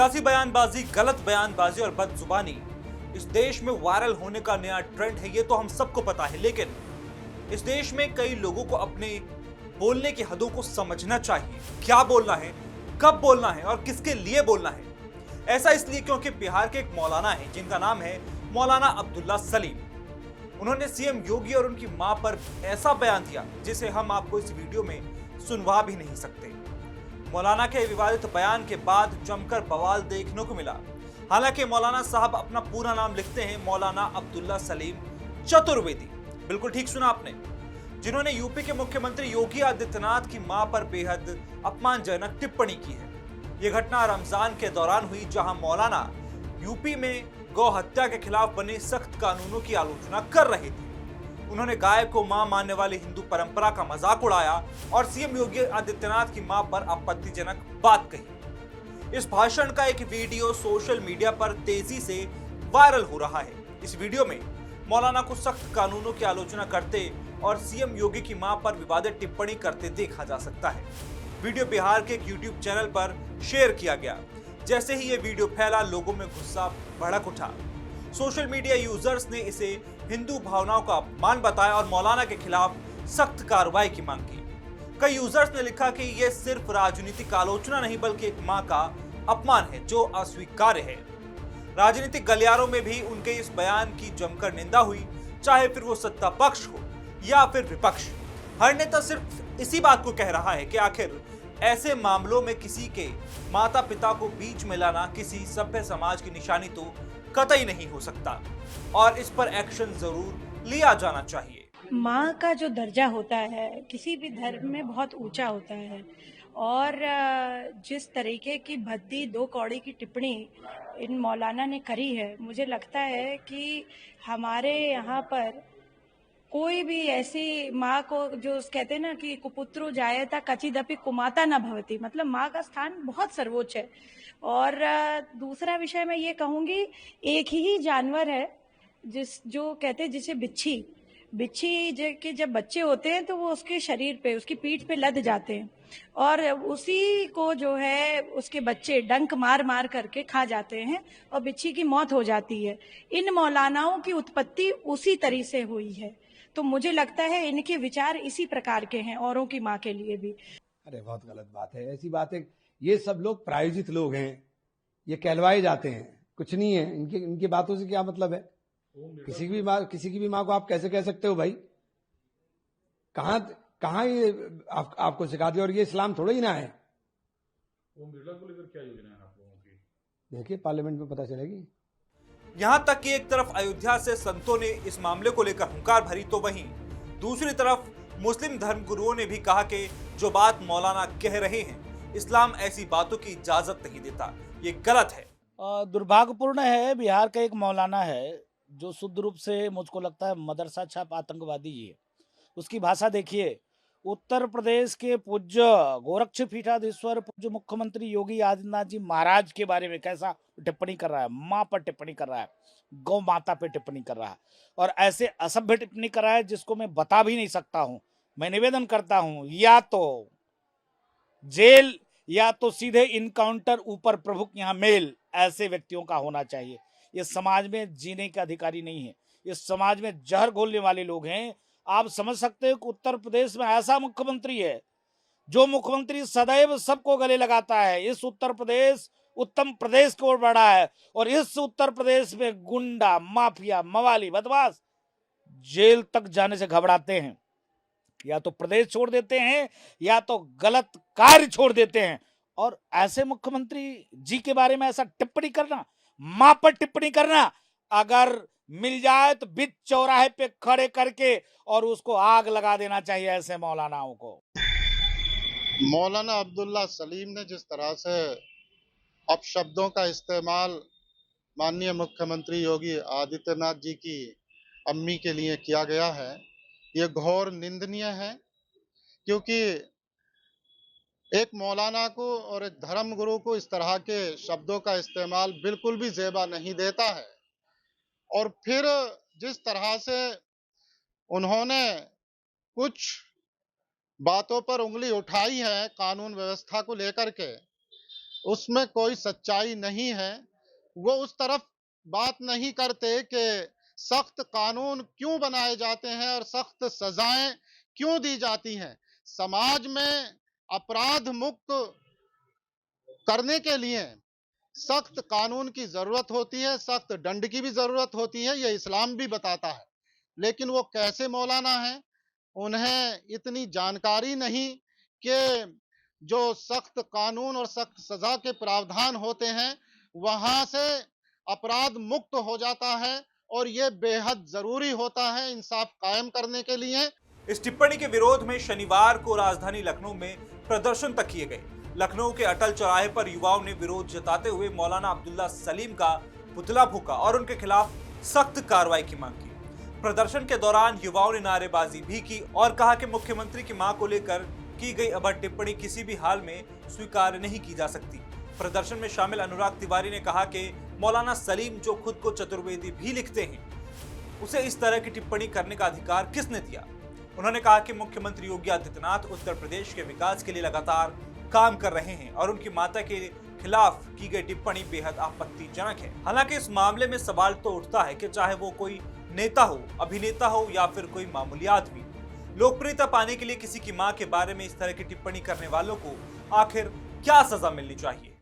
सियासी बयानबाजी, गलत बयानबाजी और बदजुबानी इस देश में वायरल होने का नया ट्रेंड है, ये तो हम सबको पता है। लेकिन इस देश में कई लोगों को अपने बोलने की हदों को समझना चाहिए। क्या बोलना है, कब बोलना है और किसके लिए बोलना है। ऐसा इसलिए क्योंकि बिहार के एक मौलाना है जिनका नाम है मौलाना अब्दुल्ला सलीम। उन्होंने सीएम योगी और उनकी मां पर ऐसा बयान दिया जिसे हम आपको इस वीडियो में सुनवा भी नहीं सकते। मौलाना के विवादित बयान के बाद जमकर बवाल देखने को मिला। हालांकि मौलाना साहब अपना पूरा नाम लिखते हैं मौलाना अब्दुल्ला सलीम चतुर्वेदी, बिल्कुल ठीक सुना आपने, जिन्होंने यूपी के मुख्यमंत्री योगी आदित्यनाथ की मां पर बेहद अपमानजनक टिप्पणी की है। यह घटना रमजान के दौरान हुई, जहां मौलाना यूपी में गौ हत्या के खिलाफ बने सख्त कानूनों की आलोचना कर रहे थे। उन्होंने गाय को मां मानने वाली हिंदू परंपरा का मजाक उड़ाया और सीएम योगी आदित्यनाथ की मां पर आपत्तिजनक बात कही। इस भाषण का एक वीडियो सोशल मीडिया पर तेजी से वायरल हो रहा है। इस वीडियो में मौलाना को सख्त कानूनों की आलोचना करते और सीएम योगी की मां पर विवादित टिप्पणी करते देखा जा सकता है। वीडियो बिहार के एक यूट्यूब चैनल पर शेयर किया गया। जैसे ही यह वीडियो फैला, लोगों में गुस्सा भड़क उठा। सोशल मीडिया यूजर्स ने इसे हिंदू भावनाओं का अपमान बताया और मौलाना के खिलाफ सख्त कार्रवाई की मांग की। कई यूजर्स ने लिखा कि यह सिर्फ राजनीतिक आलोचना नहीं बल्कि एक मां का अपमान है जो अस्वीकार्य है। राजनीतिक गलियारों में भी उनके इस बयान की जमकर निंदा हुई, चाहे फिर वो सत्ता पक्ष हो या फिर विपक्ष। हर नेता सिर्फ इसी बात को कह रहा है कि आखिर ऐसे मामलों में किसी के माता पिता को बीच में लाना किसी सभ्य समाज की निशानी तो कतई नहीं हो सकता और इस पर एक्शन जरूर लिया जाना चाहिए। माँ का जो दर्जा होता है किसी भी धर्म में बहुत ऊंचा होता है और जिस तरीके की भद्दी दो कौड़ी की टिप्पणी इन मौलाना ने करी है, मुझे लगता है कि हमारे यहाँ पर कोई भी ऐसी माँ को जो कहते हैं ना कि कुपुत्रो जायता कचिदपि कुमाता न भवति, मतलब माँ का स्थान बहुत सर्वोच्च है। और दूसरा विषय मैं ये कहूँगी, एक ही जानवर है जो कहते हैं जिसे बिच्छी के जब बच्चे होते हैं तो वो उसके शरीर पे, उसकी पीठ पे लद जाते हैं और उसी को जो है उसके बच्चे डंक मार मार करके खा जाते हैं और बिच्छी की मौत हो जाती है। इन मौलानाओं की उत्पत्ति उसी तरह से हुई है, तो मुझे लगता है इनके विचार इसी प्रकार के हैं औरों की माँ के लिए भी। अरे बहुत गलत बात है, ऐसी बात है। ये सब लोग प्रायोजित लोग हैं, ये कहलवाए जाते हैं, कुछ नहीं है। इनकी बातों से क्या मतलब है? किसी की भी माँ को आप कैसे कह सकते हो भाई? कहाँ ये आपको सिखा दिया? और ये इस्लाम थोड़ा ही ना है। वो मिर्जा को लेकर क्या योजना है आप लोगों की? देखिए पार्लियामेंट में पता चलेगी। यहां तक कि एक तरफ अयोध्या से संतों ने इस मामले को लेकर हुंकार भरी, तो वहीं दूसरी तरफ मुस्लिम धर्मगुरुओं ने भी कहा कि जो बात मौलाना कह रहे हैं, इस्लाम ऐसी बातों की इजाजत नहीं देता, ये गलत है। दुर्भाग्यपूर्ण है, बिहार का एक मौलाना है जो शुद्ध रूप से मुझको लगता है मदरसा छाप आतंकवादी ही है। उसकी भाषा देखिए। उत्तर प्रदेश के पूज्य गोरक्ष पीठाधीश्वर पूज्य मुख्यमंत्री योगी आदित्यनाथ जी महाराज के बारे में कैसा टिप्पणी कर रहा है, माँ पर टिप्पणी कर रहा है, गौ माता पे टिप्पणी कर रहा है और ऐसे असभ्य टिप्पणी कर रहा है जिसको मैं बता भी नहीं सकता हूं। मैं निवेदन करता हूं, या तो जेल या तो सीधे इनकाउंटर, ऊपर प्रभुक यहाँ मेल, ऐसे व्यक्तियों का होना चाहिए। ये समाज में जीने के अधिकारी नहीं है, इस समाज में जहर घोलने वाले लोग हैं। आप समझ सकते हो कि उत्तर प्रदेश में ऐसा मुख्यमंत्री है जो मुख्यमंत्री सदैव सबको गले लगाता है। इस उत्तर प्रदेश उत्तम प्रदेश की ओर बढ़ा है और इस उत्तर प्रदेश में गुंडा, माफिया, मवाली, बदमाश जेल तक जाने से घबराते हैं। या तो प्रदेश छोड़ देते हैं या तो गलत कार्य छोड़ देते हैं। और ऐसे मुख्यमंत्री जी के बारे में ऐसा टिप्पणी करना, मां पर टिप्पणी करना, अगर मिल जाए तो बीच चौराहे पे खड़े करके और उसको आग लगा देना चाहिए ऐसे मौलानाओं को। मौलाना अब्दुल्ला सलीम ने जिस तरह से अपशब्दों का इस्तेमाल माननीय मुख्यमंत्री योगी आदित्यनाथ जी की अम्मी के लिए किया गया है, ये घोर निंदनीय है। क्योंकि एक मौलाना को और एक धर्मगुरु को इस तरह के शब्दों का इस्तेमाल बिल्कुल भी जेबा नहीं देता है। और फिर जिस तरह से उन्होंने कुछ बातों पर उंगली उठाई है कानून व्यवस्था को लेकर के, उसमें कोई सच्चाई नहीं है। वो उस तरफ बात नहीं करते कि सख्त कानून क्यों बनाए जाते हैं और सख्त सजाएं क्यों दी जाती हैं। समाज में अपराध मुक्त करने के लिए सख्त कानून की जरूरत होती है, सख्त दंड की भी जरूरत होती है, ये इस्लाम भी बताता है। लेकिन वो कैसे मौलाना हैं, उन्हें इतनी जानकारी नहीं कि जो सख्त कानून और सख्त सजा के प्रावधान होते हैं वहां से अपराध मुक्त हो जाता है, और ये बेहद जरूरी होता है इंसाफ कायम करने के लिए। इस टिप्पणी के विरोध में शनिवार को राजधानी लखनऊ में प्रदर्शन तक किए गए। लखनऊ के अटल चौराहे पर युवाओं ने विरोध जताते हुए मौलाना अब्दुल्ला सलीम का पुतला फूंका और उनके खिलाफ सख्त कार्रवाई की मांग की। प्रदर्शन के दौरान युवाओं ने नारेबाजी भी की और कहा कि मुख्यमंत्री की मां को लेकर की गई अभद्र टिप्पणी किसी भी हाल में स्वीकार नहीं की जा सकती। प्रदर्शन में शामिल अनुराग तिवारी ने कहा कि मौलाना सलीम जो खुद को चतुर्वेदी भी लिखते हैं, उसे इस तरह की टिप्पणी करने का अधिकार किसने दिया। उन्होंने कहा कि मुख्यमंत्री योगी आदित्यनाथ उत्तर प्रदेश के विकास के लिए लगातार काम कर रहे हैं और उनकी माता के खिलाफ की गई टिप्पणी बेहद आपत्तिजनक है। हालांकि इस मामले में सवाल तो उठता है कि चाहे वो कोई नेता हो, अभिनेता हो या फिर कोई मामूली आदमी, लोकप्रियता पाने के लिए किसी की मां के बारे में इस तरह की टिप्पणी करने वालों को आखिर क्या सजा मिलनी चाहिए।